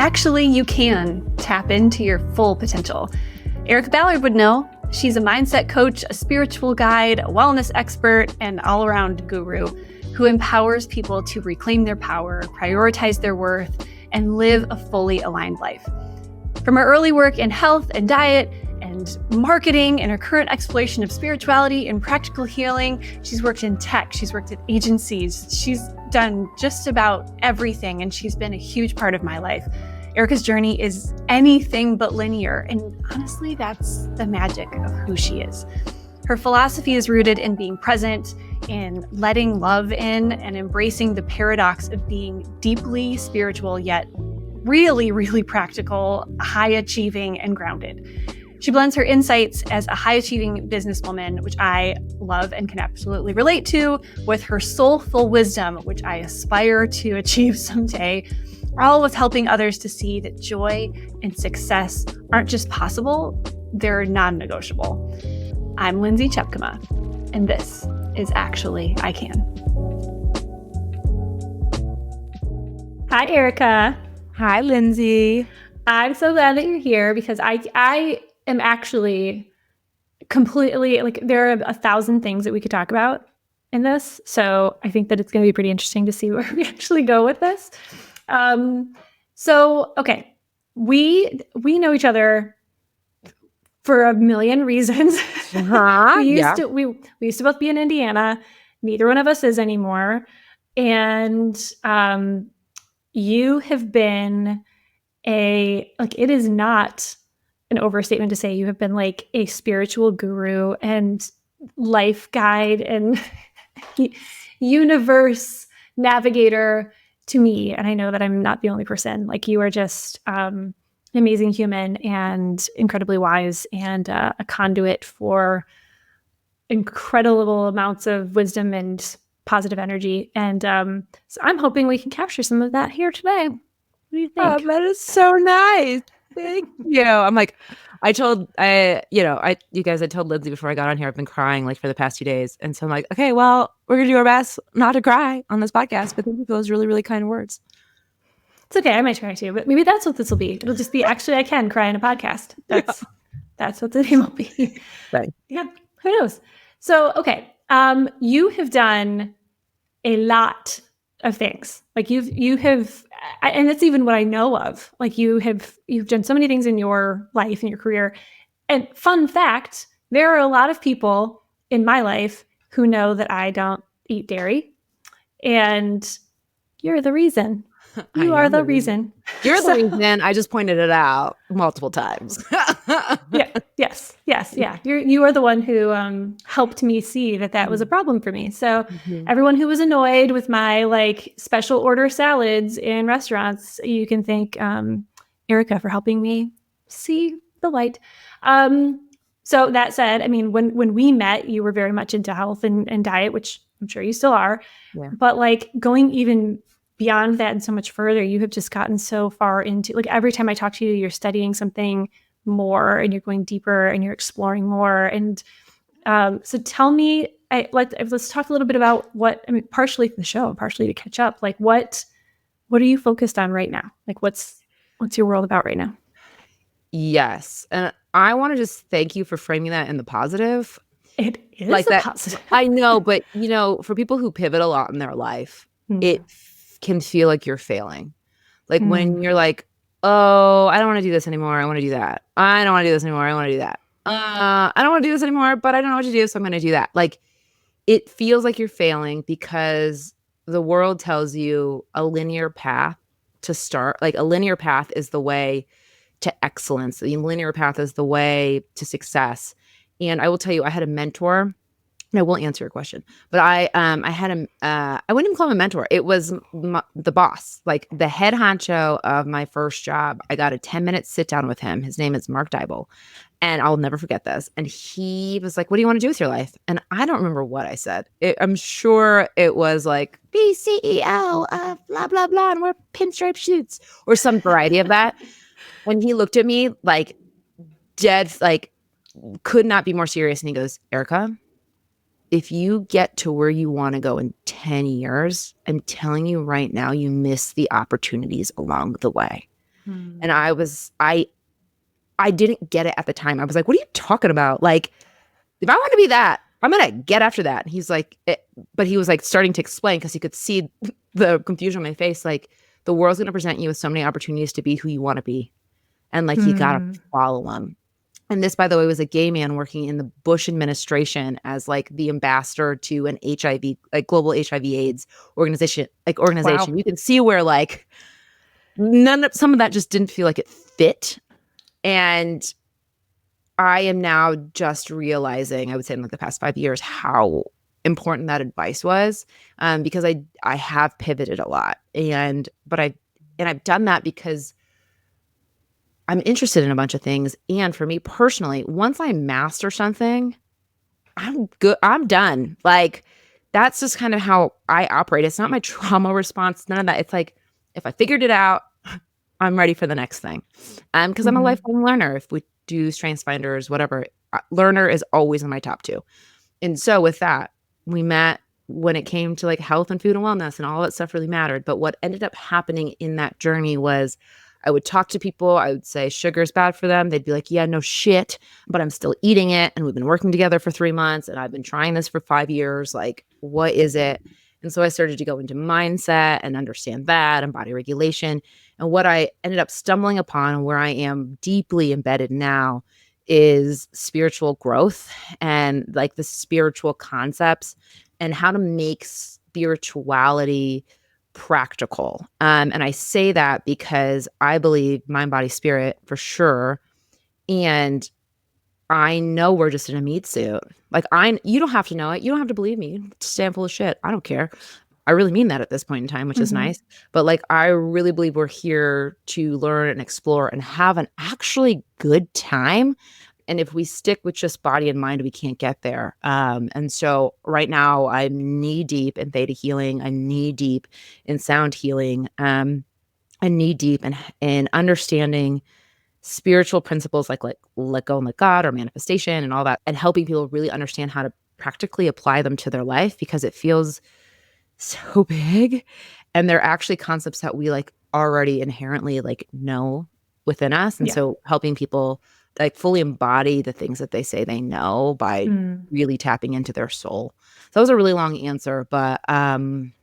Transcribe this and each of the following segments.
actually you can tap into your full potential. Erica Ballard would know. She's a mindset coach, a spiritual guide, a wellness expert, and all-around guru who empowers people to reclaim their power, prioritize their worth, and live a fully aligned life. From her early work in health and diet and marketing and her current exploration of spirituality and practical healing, she's worked in tech, she's worked at agencies, she's done just about everything, and she's been a huge part of my life. Erica's journey is anything but linear, and honestly, that's the magic of who she is. Her philosophy is rooted in being present, in letting love in, and embracing the paradox of being deeply spiritual, yet really, really practical, high-achieving, and grounded. She blends her insights as a high-achieving businesswoman, which I love and can absolutely relate to, with her soulful wisdom, which I aspire to achieve someday, all with helping others to see that joy and success aren't just possible, they're non-negotiable. I'm Lindsay Chepkema, and this is Actually I Can. Hi, Erica. Hi, Lindsay. I'm so glad that you're here because I am actually completely, like, there are 1,000 things that we could talk about in this. So I think that it's going to be pretty interesting to see where we actually go with this. Okay, we know each other for a million reasons. We used to both be in Indiana. Neither one of us is anymore. And you have been it is not an overstatement to say you have been like a spiritual guru and life guide and universe navigator to me. And I know that I'm not the only person. Like, you are just an amazing human and incredibly wise and a conduit for incredible amounts of wisdom and positive energy. And so I'm hoping we can capture some of that here today. What do you think? Oh, that is so nice. Thank you. I'm like, I told Lindsay before I got on here, I've been crying like for the past 2 days. And so I'm like, okay, well, we're going to do our best not to cry on this podcast, but thank you for those really, really kind words. It's okay. I might try to, but maybe that's what this will be. It'll just be, actually, I can cry in a podcast. That's what the name will be. Right. Yeah. Who knows? So, okay. You have done a lot of things. Like you have, and that's even what I know of. Like you've done so many things in your life and your career. And fun fact, there are a lot of people in my life who know that I don't eat dairy, and you're the reason. You are the reason. You're the reason. I just pointed it out multiple times. Yes. Yeah. You are the one who helped me see that was a problem for me. So everyone who was annoyed with my like special order salads in restaurants, you can thank Erica for helping me see the light. So that said, I mean, when we met, you were very much into health and diet, which I'm sure you still are. Yeah. But like going even beyond that and so much further, you have just gotten so far into, like, every time I talk to you, you're studying something more and you're going deeper and you're exploring more. And so tell me, let's talk a little bit about partially for the show, partially to catch up. Like, what are you focused on right now? Like, what's your world about right now? Yes. And I want to just thank you for framing that in the positive. It is like a that, positive. I know, but for people who pivot a lot in their life, it can feel like you're failing. Like when you're like, oh, I don't want to do this anymore, I want to do that. I don't want to do this anymore, I want to do that. I don't want to do this anymore, but I don't know what to do, so I'm going to do that. Like, it feels like you're failing because the world tells you a linear path to start. Like, a linear path is the way to excellence. The linear path is the way to success. And I will tell you, I had a mentor. And I won't answer your question, but I had I wouldn't even call him a mentor. It was the boss, like the head honcho of my first job. I got a 10-minute sit down with him. His name is Mark Dybel. And I'll never forget this. And he was like, what do you want to do with your life? And I don't remember what I said. I'm sure it was like, be CEO of blah, blah, blah, and wear pinstripe suits or some variety of that. And he looked at me like dead, like could not be more serious. And he goes, Erica, if you get to where you want to go in 10 years, I'm telling you right now, you miss the opportunities along the way. And I didn't get it at the time. I was like, what are you talking about? Like, if I want to be that, I'm going to get after that. And he's like, but he was like starting to explain because he could see the confusion on my face. Like, the world's going to present you with so many opportunities to be who you want to be. And like, you got to follow them. And this, by the way, was a gay man working in the Bush administration as like the ambassador to an HIV, like global HIV AIDS organization. Wow. You can see where like some of that just didn't feel like it fit. And I am now just realizing, I would say in like the past 5 years, how important that advice was, because I have pivoted a lot, but I've done that because I'm interested in a bunch of things. And for me personally, once I master something, I'm good. I'm done. Like, that's just kind of how I operate. It's not my trauma response. None of that. It's like, if I figured it out, I'm ready for the next thing. Because I'm a lifelong learner. If we do Strengths Finders, whatever, learner is always in my top 2. And so with that, we met when it came to like health and food and wellness, and all that stuff really mattered. But what ended up happening in that journey was I would talk to people. I would say sugar is bad for them. They'd be like, yeah, no shit, but I'm still eating it. And we've been working together for 3 months and I've been trying this for 5 years. Like, what is it? And so I started to go into mindset and understand that and body regulation. And what I ended up stumbling upon, where I am deeply embedded now, is spiritual growth and like the spiritual concepts and how to make spirituality practical. And I say that because I believe mind, body, spirit for sure. And I know we're just in a meat suit. Like, you don't have to know it. You don't have to believe me. Stand full of shit. I don't care. I really mean that at this point in time, which is nice. But like, I really believe we're here to learn and explore and have an actually good time. And if we stick with just body and mind, we can't get there. And so right now I'm knee deep in theta healing. I'm knee deep in sound healing. And knee deep in understanding spiritual principles like let go and let God, or manifestation and all that, and helping people really understand how to practically apply them to their life, because it feels so big. And they're actually concepts that we like already inherently like know within us. And so helping people like fully embody the things that they say they know by really tapping into their soul. So that was a really long answer, but I'm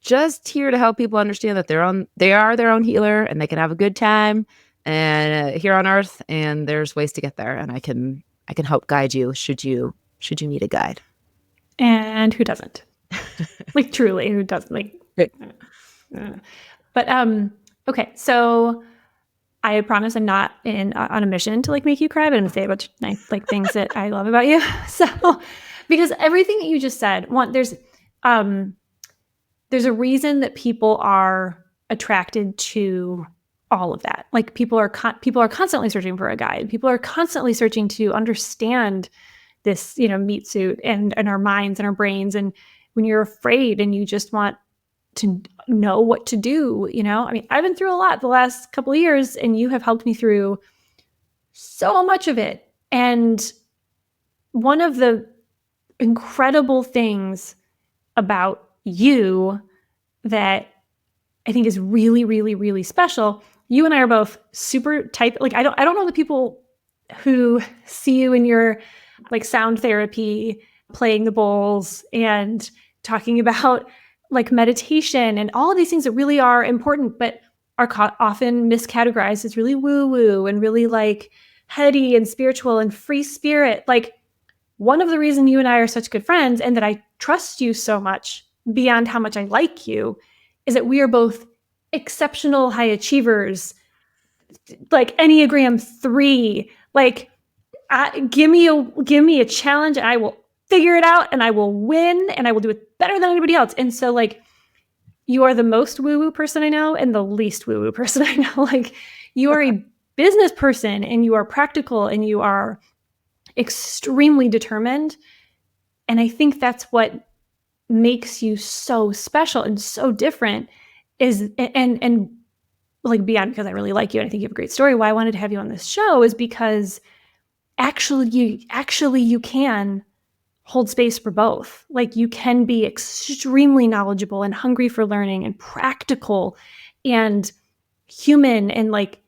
just here to help people understand that they are their own healer and they can have a good time and here on earth, and there's ways to get there, and I can help guide you should you need a guide. And who doesn't? Like, truly, who doesn't? Like, but okay, so I promise I'm not on a mission to like make you cry, but I'm gonna say a bunch of nice like things that I love about you. So, because everything that you just said, there's a reason that people are attracted to all of that. Like, people are constantly searching for a guide. People are constantly searching to understand this, meat suit and our minds and our brains. And when you're afraid and you just want to know what to do, I mean, I've been through a lot the last couple of years, and you have helped me through so much of it. And one of the incredible things about you that I think is really, really, really special, you and I are both super type. Like, I don't know the people who see you in your like sound therapy, playing the bowls and talking about like meditation and all of these things that really are important, but are often miscategorized as really woo-woo and really like heady and spiritual and free spirit. Like, one of the reasons you and I are such good friends and that I trust you so much beyond how much I like you is that we are both exceptional high achievers, like Enneagram 3. Like, give me a challenge and I will figure it out and I will win and I will do it better than anybody else. And so like, you are the most woo-woo person I know and the least woo-woo person I know. Like, you are a business person and you are practical and you are extremely determined. And I think that's what makes you so special and so different and like, beyond because I really like you and I think you have a great story, why I wanted to have you on this show is because actually you can hold space for both. Like, you can be extremely knowledgeable and hungry for learning and practical and human and like,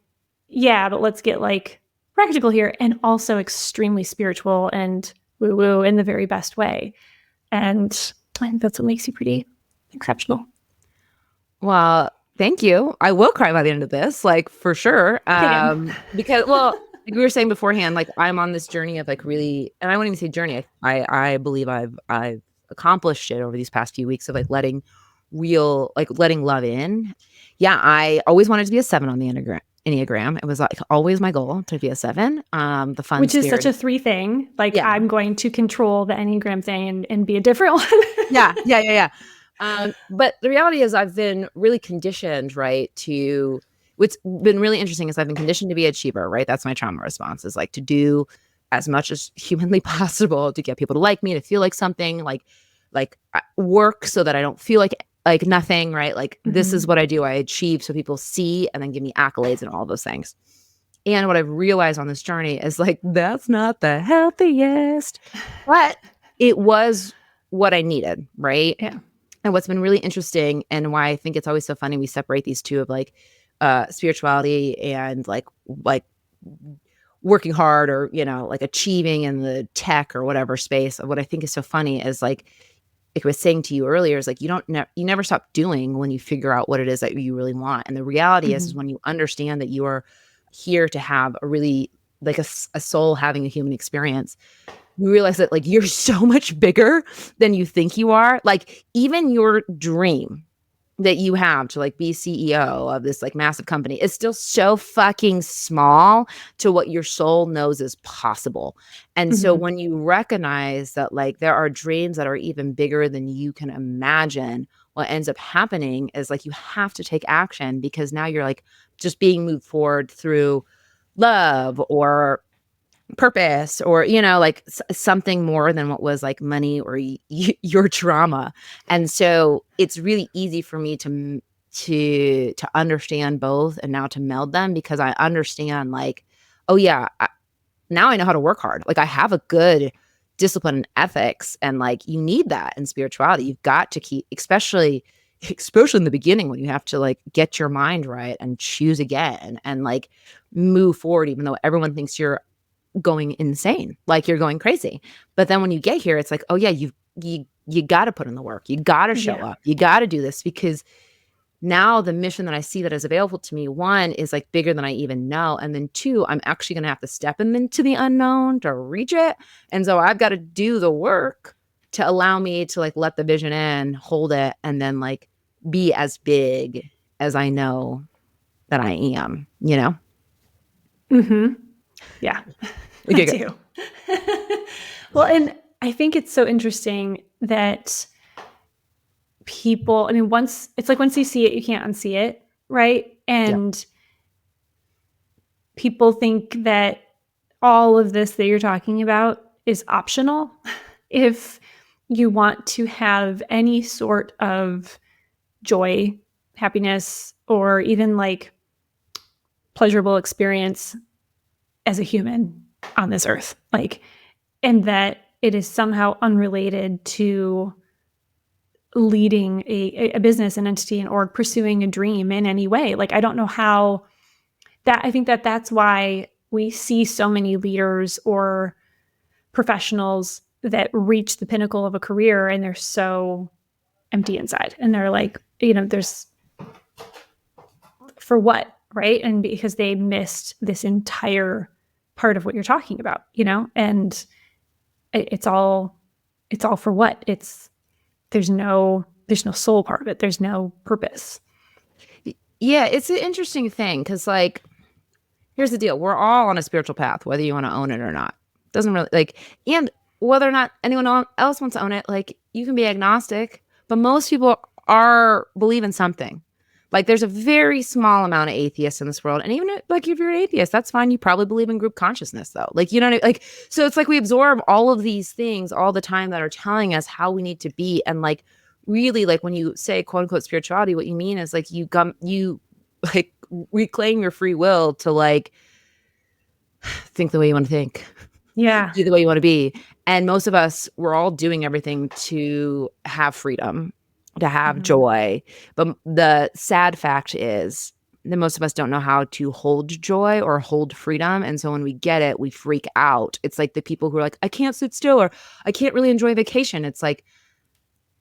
yeah, but let's get like practical here, and also extremely spiritual and woo-woo in the very best way. And I think that's what makes you pretty exceptional. Well, thank you. I will cry by the end of this, like for sure. Because, well, like we were saying beforehand, like I'm on this journey of like really, and I wouldn't even say journey. I believe I've accomplished it over these past few weeks of like letting love in. Yeah, I always wanted to be a 7 on the Enneagram. It was like always my goal to be a 7. The fun, which is such a 3 thing. Like I'm going to control the Enneagram thing and be a different one. Yeah. But the reality is I've been really conditioned, right, to what's been really interesting is I've been conditioned to be an achiever, right? That's my trauma response, is like to do as much as humanly possible to get people to like me, to feel like something, like work so that I don't feel like nothing, right? Like this is what I do. I achieve so people see and then give me accolades and all those things. And what I've realized on this journey is like, that's not the healthiest, but it was what I needed, right? Yeah. And what's been really interesting and why I think it's always so funny we separate these two of like spirituality and like working hard or, you know, like achieving in the tech or whatever space. What I think is so funny is like I was saying to you earlier, is like you never stop doing when you figure out what it is that you really want. And the reality is when you understand that you are here to have a really like a soul having a human experience, you realize that like you're so much bigger than you think you are. Like even your dream that you have to like be CEO of this like massive company is still so fucking small to what your soul knows is possible. And so when you recognize that like there are dreams that are even bigger than you can imagine, what ends up happening is like you have to take action, because now you're like just being moved forward through love or purpose or, you know, like something more than what was like money or your trauma. And so it's really easy for me to understand both and now to meld them, because I understand like, oh yeah, now I know how to work hard. Like I have a good discipline and ethics, and like you need that in spirituality. You've got to keep, especially in the beginning when you have to like get your mind right and choose again and like move forward, even though everyone thinks you're going insane, like you're going crazy. But then when you get here, it's like, oh yeah, you got to put in the work. You got to show up. You got to do this, because now the mission that I see that is available to me, 1 is like bigger than I even know. And then 2, I'm actually going to have to step into the unknown to reach it. And so I've got to do the work to allow me to like let the vision in, hold it, and then like be as big as I know that I am, you know? Yeah. Me too. Well, and I think it's so interesting that people, I mean, once you see it, you can't unsee it, right? And people think that all of this that you're talking about is optional. If you want to have any sort of joy, happiness, or even like pleasurable experience as a human on this earth, like, and that it is somehow unrelated to leading a business, an entity, an org, pursuing a dream in any way. Like, I don't know how that, I think that that's why we see so many leaders or professionals that reach the pinnacle of a career and they're so empty inside. And they're like, you know, there's for what, right? And because they missed this entire part of what you're talking about, you know, and it's all for what? There's no soul part of it. There's no purpose. Yeah, it's an interesting thing because, like, here's the deal. We're all on a spiritual path, whether you want to own it or not. Doesn't really, like, and whether or not anyone else wants to own it, like, you can be agnostic, but most people believe in something. Like, there's a very small amount of atheists in this world. And even, like, if you're an atheist, that's fine. You probably believe in group consciousness, though. Like, you know what I mean? Like, so it's like we absorb all of these things all the time that are telling us how we need to be. And, like, really, like, when you say, quote unquote, spirituality, what you mean is, like, you like, reclaim your free will to, like, think the way you want to think. Yeah. Be the way you want to be. And most of us, we're all doing everything to have freedom, to have joy. But the sad fact is that most of us don't know how to hold joy or hold freedom. And so when we get it, we freak out. It's like the people who are like, I can't sit still, or I can't really enjoy vacation. It's like,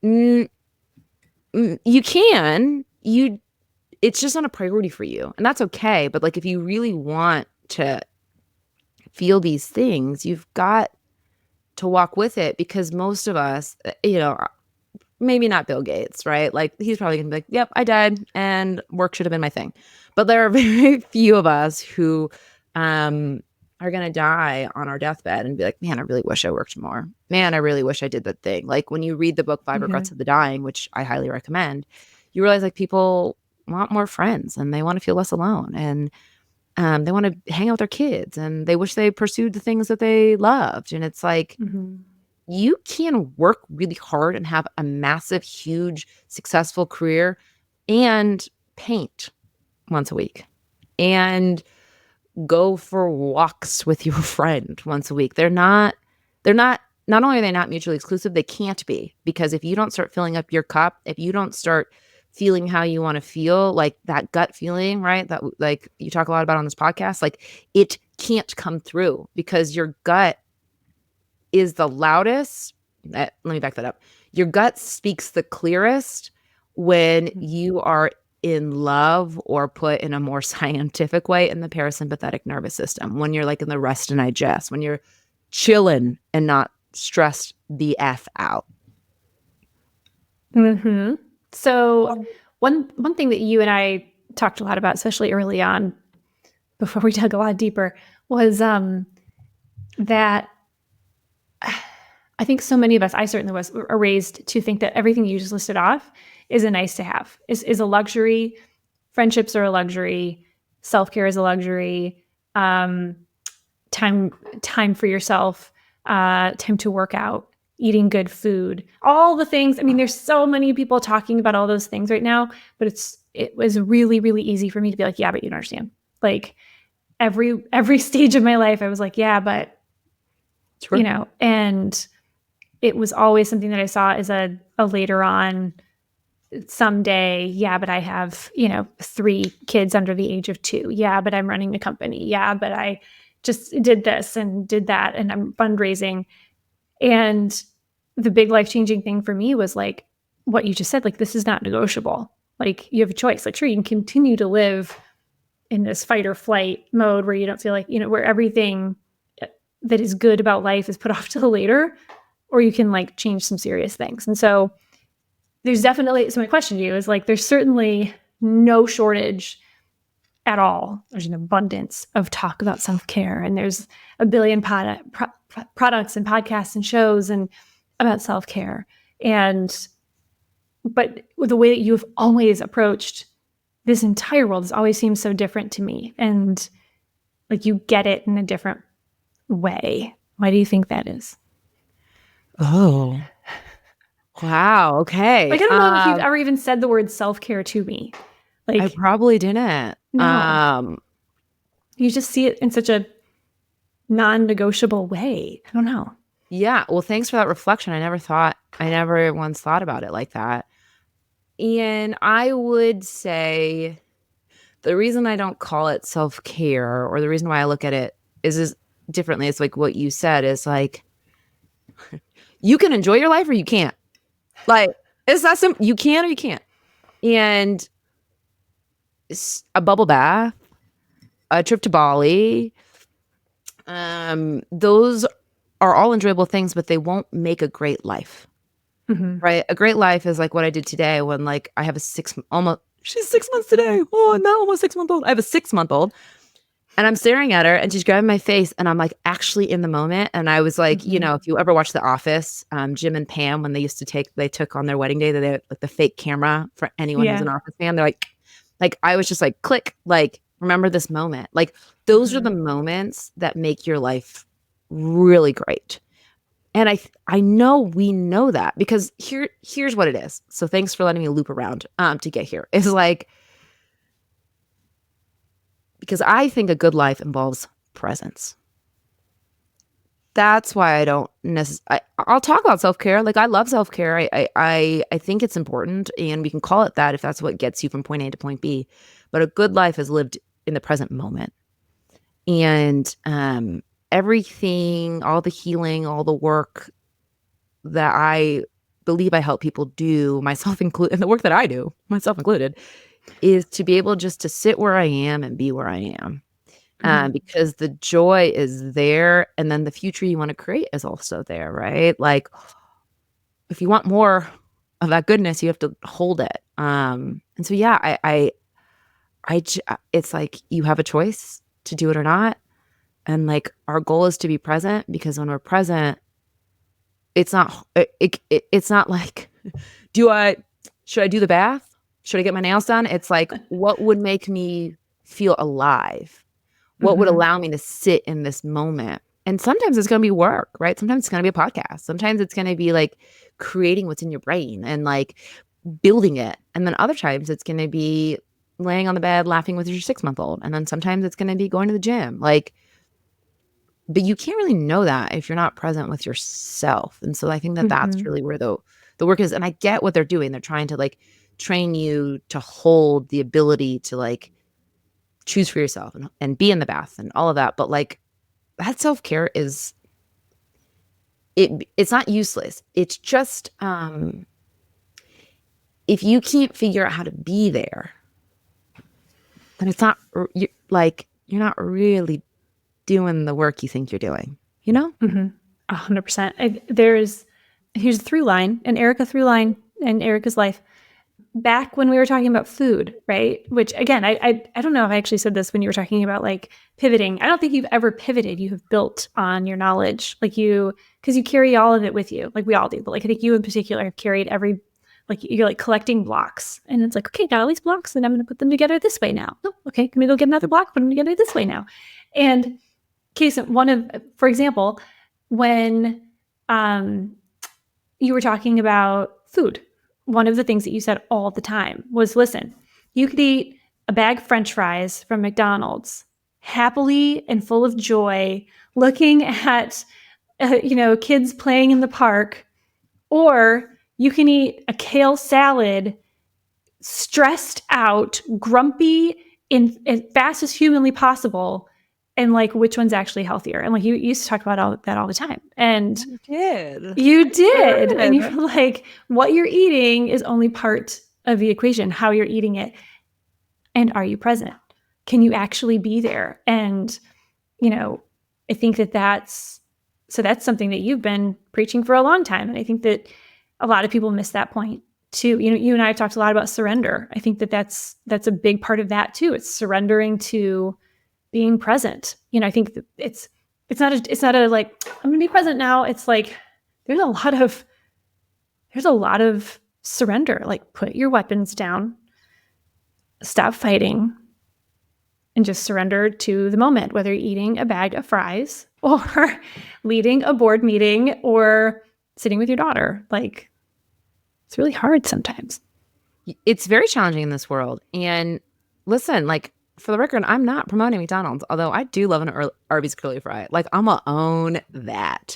you can, it's just not a priority for you. And that's okay. But like, if you really want to feel these things, you've got to walk with it, because most of us, maybe not Bill Gates, right? Like, he's probably gonna be like, yep, I died and work should have been my thing. But there are very few of us who are gonna die on our deathbed and be like, man, I really wish I worked more. Man, I really wish I did that thing. Like, when you read the book Five Regrets of the Dying, which I highly recommend, you realize like people want more friends and they want to feel less alone, and they want to hang out with their kids, and they wish they pursued the things that they loved. And it's like, you can work really hard and have a massive, huge, successful career and paint once a week and go for walks with your friend once a week. Not only are they not mutually exclusive, they can't be, because if you don't start filling up your cup, if you don't start feeling how you want to feel, like that gut feeling, right? That like you talk a lot about on this podcast, like it can't come through because your gut is the loudest. Let me back that up. Your gut speaks the clearest when you are in love, or put in a more scientific way, in the parasympathetic nervous system, when you're like in the rest and digest, when you're chilling and not stressed the F out. So one thing that you and I talked a lot about, especially early on, before we dug a lot deeper, was that I think so many of us, I certainly was, are raised to think that everything you just listed off is a nice to have, is a luxury. Friendships are a luxury. Self-care is a luxury. Time for yourself, time to work out, eating good food, all the things. I mean, there's so many people talking about all those things right now, but it was really, really easy for me to be like, yeah, but you don't understand. Like every stage of my life, I was like, yeah, but True. And it was always something that I saw as a later on someday. Yeah, but I have, 3 kids under the age of 2. Yeah, but I'm running a company. Yeah, but I just did this and did that, and I'm fundraising. And the big life-changing thing for me was like what you just said, like, this is not negotiable. Like, you have a choice. Like, sure, you can continue to live in this fight or flight mode where you don't feel like, where everything that is good about life is put off till later, or you can like change some serious things. And so there's definitely, so my question to you is like, there's certainly no shortage at all. There's an abundance of talk about self-care, and there's a billion products and podcasts and shows and about self-care. But the way that you've always approached this entire world has always seemed so different to me. And like, you get it in a different way. Why do you think that is? Oh, wow. Okay. Like, I don't know if you've ever even said the word self-care to me. Like, I probably didn't. No. You just see it in such a non-negotiable way. I don't know. Yeah. Well, thanks for that reflection. I never once thought about it like that. And I would say the reason I don't call it self-care, or the reason why I look at it is differently, it's like what you said, is like, you can enjoy your life or you can't. Like, it's that simple. You can or you can't. And a bubble bath, a trip to Bali, those are all enjoyable things, but they won't make a great life. Right? A great life is like what I did today, when like I have she's 6 months today. Oh, I'm not almost 6 months old. I have a 6-month-old. And I'm staring at her and she's grabbing my face, and I'm like actually in the moment. And I was like, if you ever watch The Office, Jim and Pam, when they took on their wedding day, they had like the fake camera for anyone who's an Office fan. They're like I was just like, click, like, remember this moment. Like, those are the moments that make your life really great. And I know we know that, because here's what it is. So thanks for letting me loop around to get here. It's like, because I think a good life involves presence. that's why I don't necessarily, I'll talk about self-care. Like I love self-care. I think it's important, and we can call it that if that's what gets you from point A to point B. But a good life is lived in the present moment. And everything, all the healing, all the work that I believe I help people do, myself included, and the work that I do, myself included, is to be able just to sit where I am and be where I am. Because the joy is there, and then the future you want to create is also there, right? Like, if you want more of that goodness, you have to hold it. And so, yeah, it's like you have a choice to do it or not, and like our goal is to be present, because when we're present, it's not it's not like, should I do the bath? Should I get my nails done? It's like, what would make me feel alive? What would allow me to sit in this moment? And sometimes it's going to be work, right? Sometimes it's going to be a podcast. Sometimes it's going to be like creating what's in your brain and like building it. And then other times it's going to be laying on the bed laughing with your 6-month-old. And then sometimes it's going to be going to the gym. Like, but you can't really know that if you're not present with yourself. And so I think that that's really where the work is. And I get what they're doing. They're trying to like train you to hold the ability to like choose for yourself and be in the bath and all of that. But like that self-care is, it's not useless. It's just, if you can't figure out how to be there, then it's not you're not really doing the work you think you're doing, you know? 100%. Here's a through line, an Erica through line in Erica's life. Back when we were talking about food, right? Which again, I don't know if I actually said this when you were talking about like pivoting. I don't think you've ever pivoted. You have built on your knowledge, because you carry all of it with you, like we all do. But like I think you in particular have carried you're like collecting blocks, and it's like, okay, got all these blocks, and I'm going to put them together this way now. Oh, okay, can we go get another block? Put them together this way now. And for example, when you were talking about food, one of the things that you said all the time was, listen, you could eat a bag of French fries from McDonald's happily and full of joy, looking at, kids playing in the park, or you can eat a kale salad stressed out, grumpy, as fast as humanly possible. And like, which one's actually healthier? And like, you used to talk about that all the time. And you did. And you're like, what you're eating is only part of the equation, how you're eating it. And are you present? Can you actually be there? And, I think that's something that you've been preaching for a long time. And I think that a lot of people miss that point too. You and I have talked a lot about surrender. I think that that's a big part of that too. It's surrendering to being present. I think that it's not a like, I'm gonna be present now. It's like there's a lot of surrender. Like, put your weapons down, stop fighting, and just surrender to the moment, whether you're eating a bag of fries or leading a board meeting or sitting with your daughter. Like, it's really hard sometimes. It's very challenging in this world. And listen, like, for the record, I'm not promoting McDonald's, although I do love an Arby's curly fry. Like, I'm gonna own that.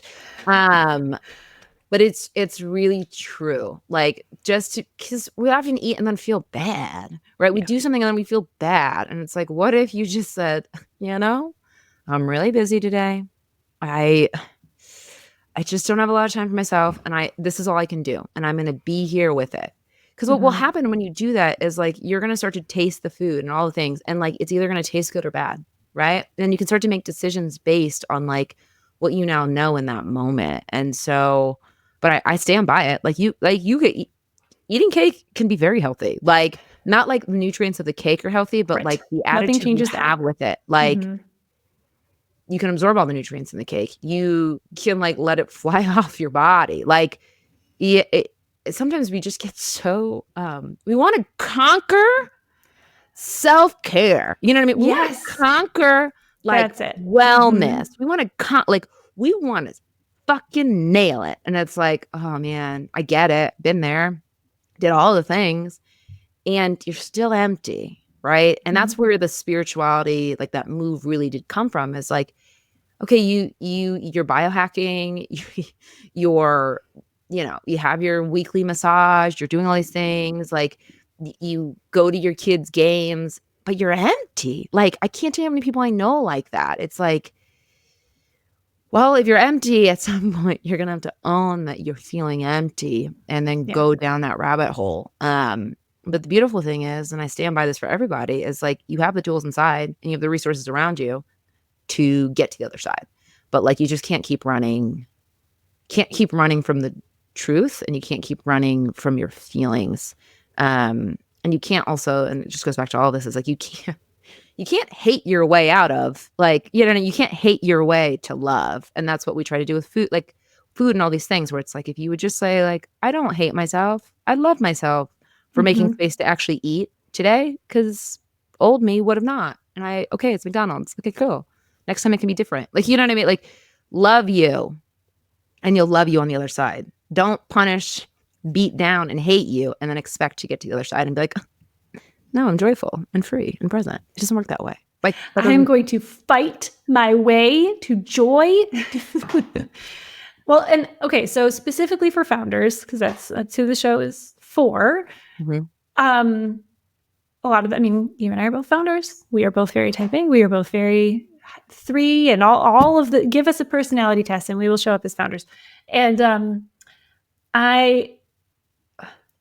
But it's really true. Like, because we often eat and then feel bad, right? We do something and then we feel bad. And it's like, what if you just said, I'm really busy today. I just don't have a lot of time for myself. And this is all I can do. And I'm going to be here with it. Because what will happen when you do that is like, you're going to start to taste the food and all the things. And like, it's either going to taste good or bad. Right. And you can start to make decisions based on like what you now know in that moment. And so, but I stand by it. Like you could eating cake can be very healthy. Like, not like the nutrients of the cake are healthy, but like the attitude you have with it. Like, you can absorb all the nutrients in the cake. You can like let it fly off your body. Like, sometimes we just get so we want to conquer self-care. You know what I mean? We want to conquer like wellness. We want to we want to fucking nail it. And it's like, oh man, I get it. Been there, did all the things, and you're still empty, right? And that's where the spirituality, like that move really did come from, is like, okay, you're biohacking, you're, you have your weekly massage, you're doing all these things, like you go to your kids' games, but you're empty. Like, I can't tell you how many people I know like that. It's like, well, if you're empty, at some point you're gonna have to own that you're feeling empty and then go down that rabbit hole. But the beautiful thing is, and I stand by this for everybody, is like you have the tools inside and you have the resources around you to get to the other side. But like you just can't keep running from the truth, and you can't keep running from your feelings. And you can't also, and it just goes back to all this, is like you can't hate your way out of, like, you can't hate your way to love. And that's what we try to do with food, like food and all these things, where it's like, if you would just say like, I don't hate myself, I love myself for making space to actually eat today, because old me would have not. And okay, it's McDonald's. Okay, cool. Next time it can be different. Like, you know what I mean? Like, love you, and you'll love you on the other side. Don't punish, beat down, and hate you, and then expect to get to the other side and be like, no, I'm joyful and free and present. It doesn't work that way. Like, I'm going to fight my way to joy. Well, and okay, so specifically for founders, because that's who the show is for. A lot of, I mean, you and I are both founders. We are both very type A. We are both very 3, and all of the, give us a personality test and we will show up as founders. And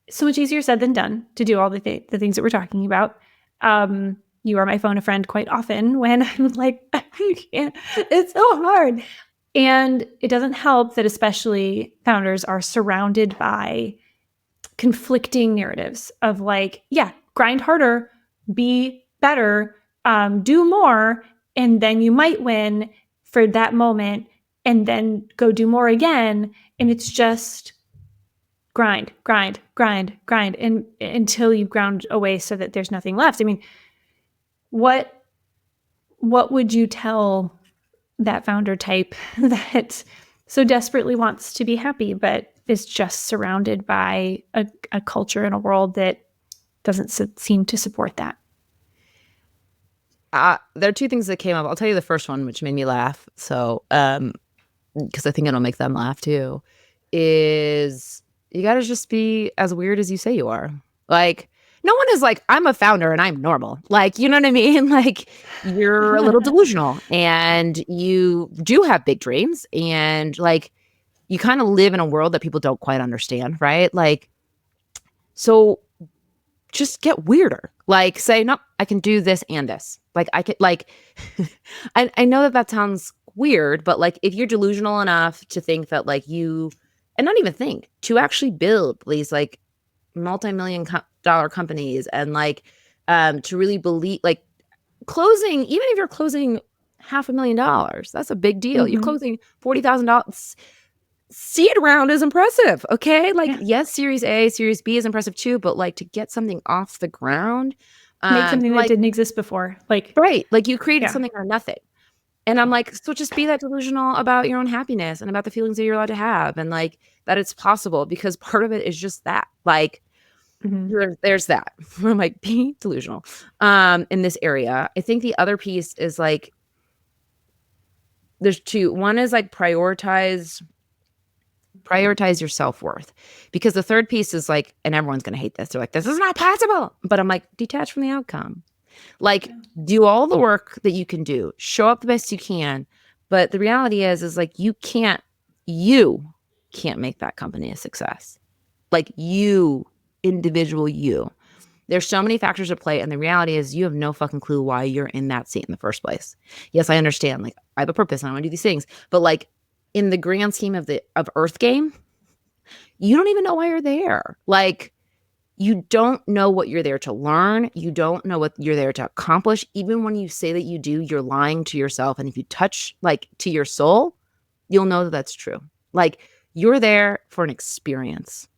so much easier said than done to do all the things that we're talking about. You are my phone a friend quite often when I'm like, I can't, it's so hard. And it doesn't help that especially founders are surrounded by conflicting narratives of like, yeah, grind harder, be better, do more, and then you might win for that moment, and then go do more again. And it's just grind, and until you ground away so that there's nothing left. I mean, what would you tell that founder type that so desperately wants to be happy, but is just surrounded by a culture and a world that doesn't seem to support that? There are 2 things that came up. I'll tell you the first one, which made me laugh. So, because I think it'll make them laugh too, is you got to just be as weird as you say you are. Like, no one is like, I'm a founder and I'm normal. Like, you know what I mean? Like, you're a little delusional, and you do have big dreams, and like, you kind of live in a world that people don't quite understand, right? Like, so just get weirder. Like, say, no, I can do this and this. Like, I could, like, I know that sounds weird, but like, if you're delusional enough to think that like and not even think, to actually build these like multi-million dollar companies, and like, to really believe, like, closing, even if you're closing $500,000, that's a big deal. You're closing $40,000. Seed round is impressive. Okay. Like, yes, Series A, Series B is impressive too, but like, to get something off the ground, make something that didn't exist before. Like, right. Like, you created something out of nothing. And I'm like, so just be that delusional about your own happiness and about the feelings that you're allowed to have, and like that it's possible, because part of it is just that, like, there's that. I'm like, be delusional in this area. I think the other piece is like, there's 2. One is like prioritize your self-worth, because the third piece is like, and everyone's going to hate this. They're like, this is not possible. But I'm like, detach from the outcome. Like, do all the work that you can do, show up the best you can. But the reality is like, you can't make that company a success. Like, individual you. There's so many factors at play, and the reality is you have no fucking clue why you're in that seat in the first place. Yes, I understand. Like, I have a purpose and I want to do these things, but like, in the grand scheme of Earth game, you don't even know why you're there. Like, you don't know what you're there to learn. You don't know what you're there to accomplish. Even when you say that you do, you're lying to yourself. And if you touch like to your soul, you'll know that that's true. Like, you're there for an experience.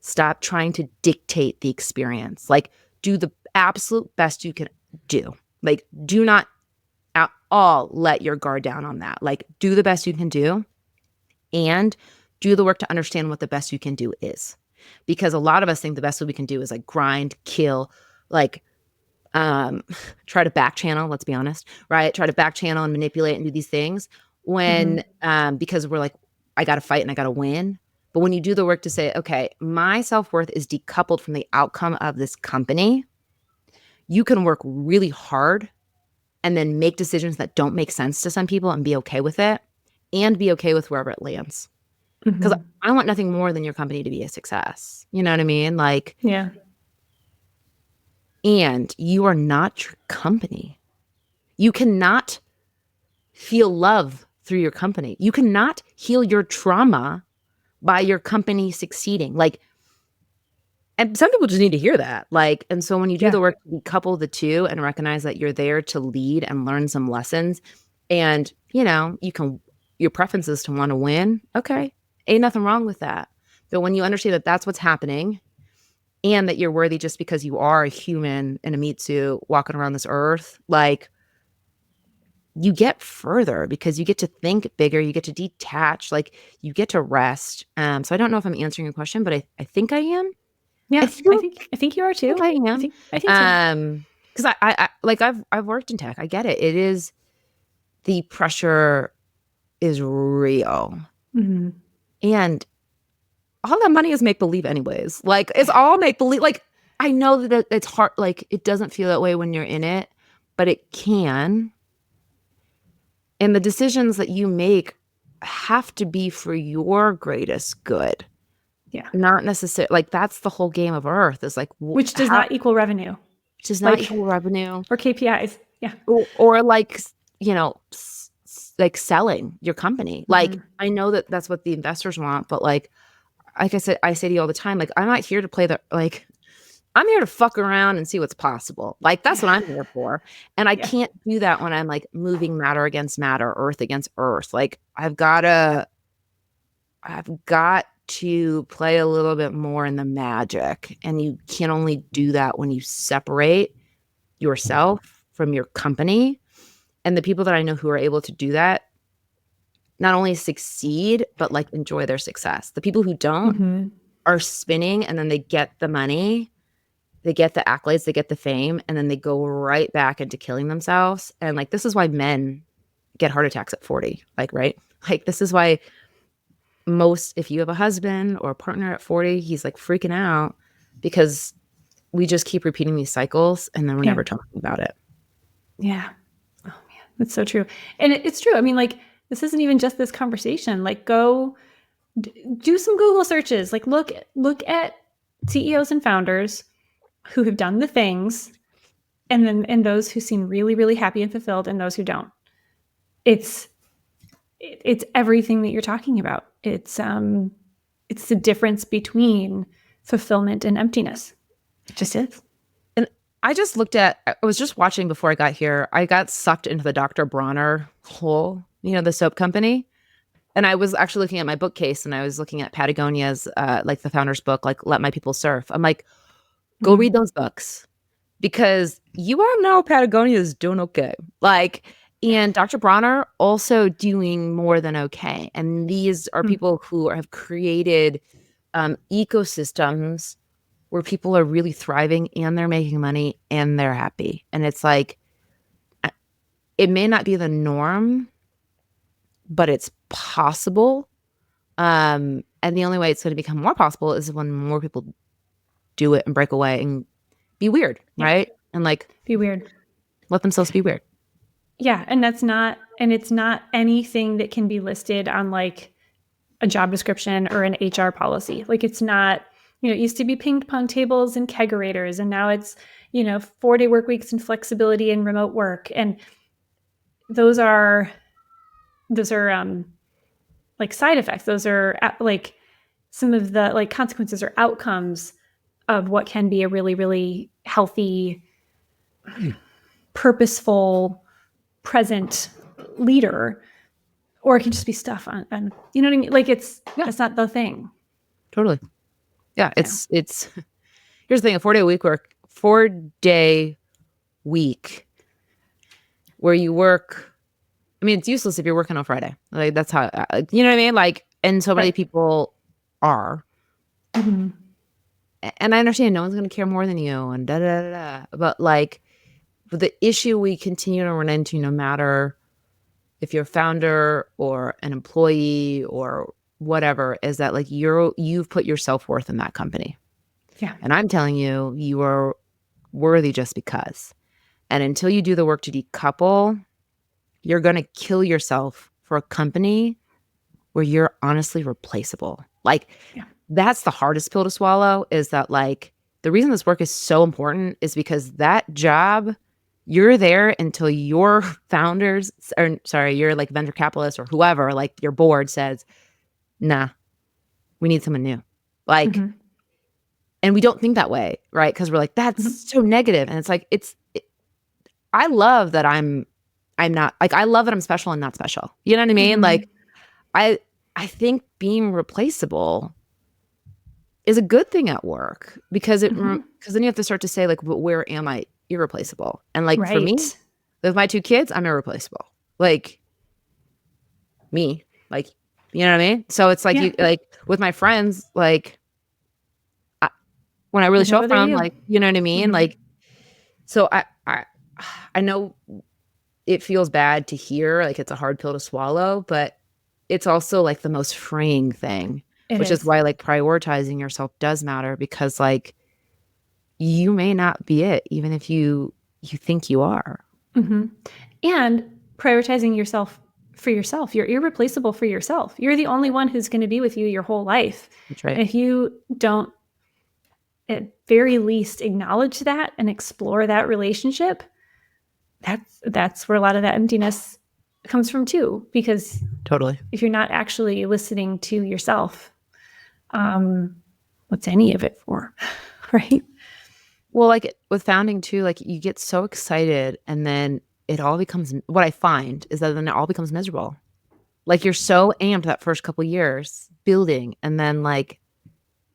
Stop trying to dictate the experience. Like, do the absolute best you can do. Like, do not at all let your guard down on that. Like, do the best you can do, and do the work to understand what the best you can do is. Because a lot of us think the best that we can do is like grind, kill, like try to back channel, let's be honest, right? Try to back channel and manipulate and do these things when, because we're like, I got to fight and I got to win. But when you do the work to say, okay, my self-worth is decoupled from the outcome of this company, you can work really hard and then make decisions that don't make sense to some people and be okay with it and be okay with wherever it lands. Because I want nothing more than your company to be a success. You know what I mean? Like, yeah. And you are not your company. You cannot feel love through your company. You cannot heal your trauma by your company succeeding. Like, and some people just need to hear that. Like, and so when you do the work, you couple the two and recognize that you're there to lead and learn some lessons. And, you know, your preference is to want to win. Okay. Ain't nothing wrong with that. But when you understand that that's what's happening and that you're worthy just because you are a human in a meat suit walking around this earth, like, you get further because you get to think bigger, you get to detach, like you get to rest. So I don't know if I'm answering your question, but I think I am. Yeah, I think you are too. I am. I think so. Because I like I've worked in tech. I get it. It is, the pressure is real. And all that money is make believe anyways. Like, it's all make believe. Like, I know that it's hard, like it doesn't feel that way when you're in it, but it can. And the decisions that you make have to be for your greatest good. Yeah. Not necessarily, like, that's the whole game of Earth, is like, which does not equal revenue. Which does not equal revenue. Or KPIs. Yeah. Or like, you know, like selling your company. Like, I know that that's what the investors want, but like I said, I say to you all the time, like, I'm not here to play like, I'm here to fuck around and see what's possible. Like, that's what I'm here for. And I can't do that when I'm like moving matter against matter, earth against earth. Like, I've got to play a little bit more in the magic. And you can only do that when you separate yourself from your company. And the people that I know who are able to do that not only succeed, but like enjoy their success. The people who don't are spinning, and then they get the money, they get the accolades, they get the fame, and then they go right back into killing themselves. And like, this is why men get heart attacks at 40. Like, right? Like, this is why if you have a husband or a partner at 40, he's like freaking out because we just keep repeating these cycles and then we're never talking about it. Yeah. Oh man, that's so true. And it's true. I mean, like, this isn't even just this conversation. Like, go do some Google searches. Like, look at CEOs and founders who have done the things, and those who seem really, really happy and fulfilled, and those who don't. It's everything that you're talking about. It's the difference between fulfillment and emptiness. It just is. And I was just watching before I got here. I got sucked into the Dr. Bronner hole, you know, the soap company. And I was actually looking at my bookcase, and I was looking at Patagonia's, like the founder's book, like Let My People Surf. I'm like, go read those books, because you all know Patagonia is doing okay. Like, and Dr. Bronner also doing more than okay. And these are people who have created ecosystems where people are really thriving and they're making money and they're happy. And it's like, it may not be the norm, but it's possible. And the only way it's going to become more possible is when more people do it and break away and be weird, right? And like, be weird. Let themselves be weird. Yeah, and it's not anything that can be listed on like a job description or an HR policy. Like, it's not, you know, it used to be ping pong tables and kegerators, and now it's, you know, 4-day work weeks and flexibility and remote work. And those are like side effects. Those are like some of the like consequences or outcomes of what can be a really, really healthy, purposeful, present leader. Or it can just be stuff on you know what I mean? Like, that's not the thing. Totally. Yeah. It's here's the thing, a 4-day week where you work. I mean, it's useless if you're working on Friday. Like, that's how, you know what I mean? Like, and so many people are. And I understand no one's going to care more than you and da da da da. But like, the issue we continue to run into, no matter if you're a founder or an employee or whatever, is that like you've put your self-worth in that company. Yeah. And I'm telling you, you are worthy just because. And until you do the work to decouple, you're going to kill yourself for a company where you're honestly replaceable. Like, that's the hardest pill to swallow, is that like the reason this work is so important is because that job, you're there until your founders, or sorry, your like venture capitalists or whoever, like your board says, nah, we need someone new. Like, and we don't think that way, right? Because we're like, that's so negative. And it's like, I love that I'm not, like, I love that I'm special and not special. You know what I mean? Like, I think being replaceable is a good thing at work, because because then you have to start to say like, but where am I irreplaceable? And like for me, with my 2 kids, I'm irreplaceable. Like me, like, you know what I mean? So it's like, you, like with my friends, like when I really show up from, like, you know what I mean? Like, so I know it feels bad to hear, like it's a hard pill to swallow, but it's also like the most freeing thing, which is why like prioritizing yourself does matter, because like you may not be it, even if you think you are. And prioritizing yourself for yourself. You're irreplaceable for yourself. You're the only one who's going to be with you your whole life. That's right. And if you don't at very least acknowledge that and explore that relationship, that's where a lot of that emptiness comes from too. Because totally, if you're not actually listening to yourself, what's any of it for? Right? Well, like with founding too, like you get so excited, and then it all becomes, what I find is that then it all becomes miserable. Like you're so amped that first couple years building, and then like,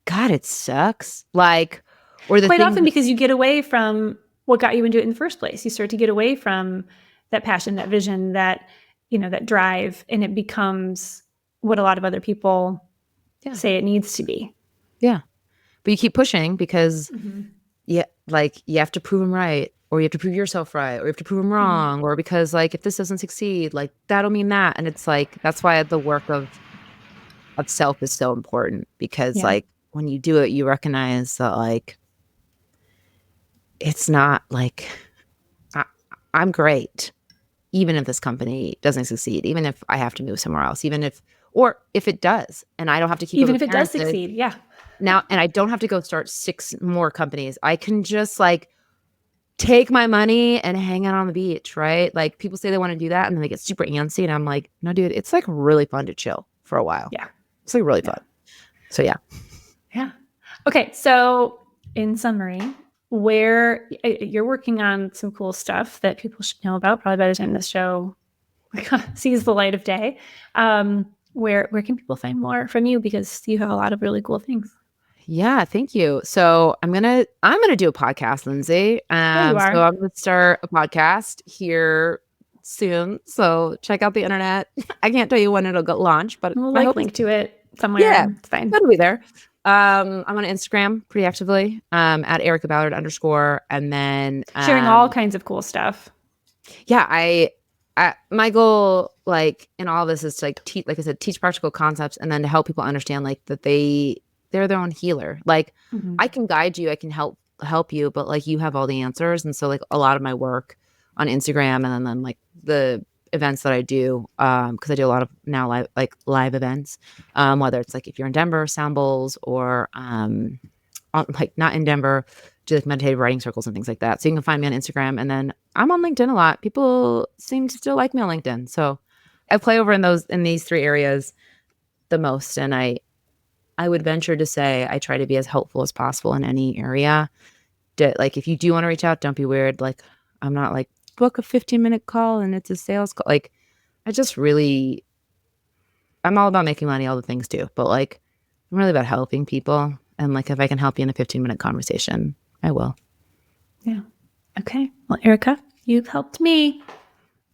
God, it sucks. Like, or the quite often because you get away from what got you into it in the first place. You start to get away from that passion, that vision, that, you know, that drive, and it becomes what a lot of other people say it needs to be. Yeah. But you keep pushing because like you have to prove them right, or you have to prove yourself right, or you have to prove them wrong, or because like if this doesn't succeed, like that'll mean that. And it's like, that's why the work of self is so important, because like when you do it, you recognize that like it's not like I'm great, even if this company doesn't succeed, even if I have to move somewhere else, even if, or if it does, and I don't have to keep even if it does succeed. Now, and I don't have to go start 6 more companies. I can just like take my money and hang out on the beach, right? Like people say they want to do that, and then they get super antsy, and I'm like, no, dude, it's like really fun to chill for a while. Yeah. It's like really fun. So yeah. Okay. So in summary, where you're working on some cool stuff that people should know about, probably by the time this show sees the light of day. Where can people find more from you? Because you have a lot of really cool things. Yeah, thank you. So I'm gonna do a podcast, Lindsay. You are. So I'm gonna start a podcast here soon. So check out the internet. I can't tell you when it'll go launch, but we'll link to it somewhere. Yeah, it's fine. It'll be there. I'm on Instagram pretty actively, at Erica Ballard _ and then sharing all kinds of cool stuff. Yeah, I my goal, like in all this, is to like teach, like I said, teach practical concepts, and then to help people understand like that they're their own healer. Like I can guide you, I can help you, but like you have all the answers. And so like a lot of my work on Instagram, and then like the events that I do, because I do a lot of now live events, whether it's like if you're in Denver, sound bowls, or like not in Denver, do like meditative writing circles and things like that. So you can find me on Instagram, and then I'm on LinkedIn a lot. People seem to still like me on LinkedIn, so I play over in these 3 areas the most. And I would venture to say I try to be as helpful as possible in any area. Like if you do want to reach out, don't be weird. Like I'm not like, book a 15-minute call and it's a sales call. Like I'm all about making money, all the things too, but like I'm really about helping people. And like if I can help you in a 15-minute conversation, I will. Yeah. Okay. Well, Erica, you've helped me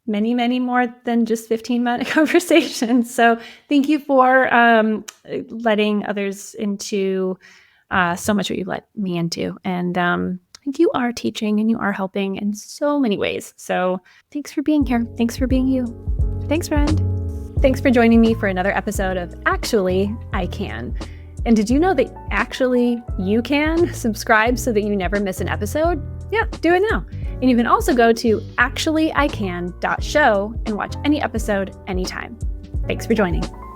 many, many more than just 15-minute conversations. So thank you for letting others into so much what you've let me into. And And you are teaching and you are helping in so many ways. So thanks for being here. Thanks for being you. Thanks, friend. Thanks for joining me for another episode of Actually, I Can. And did you know that actually you can subscribe so that you never miss an episode? Yeah, do it now. And you can also go to actuallyican.show and watch any episode anytime. Thanks for joining.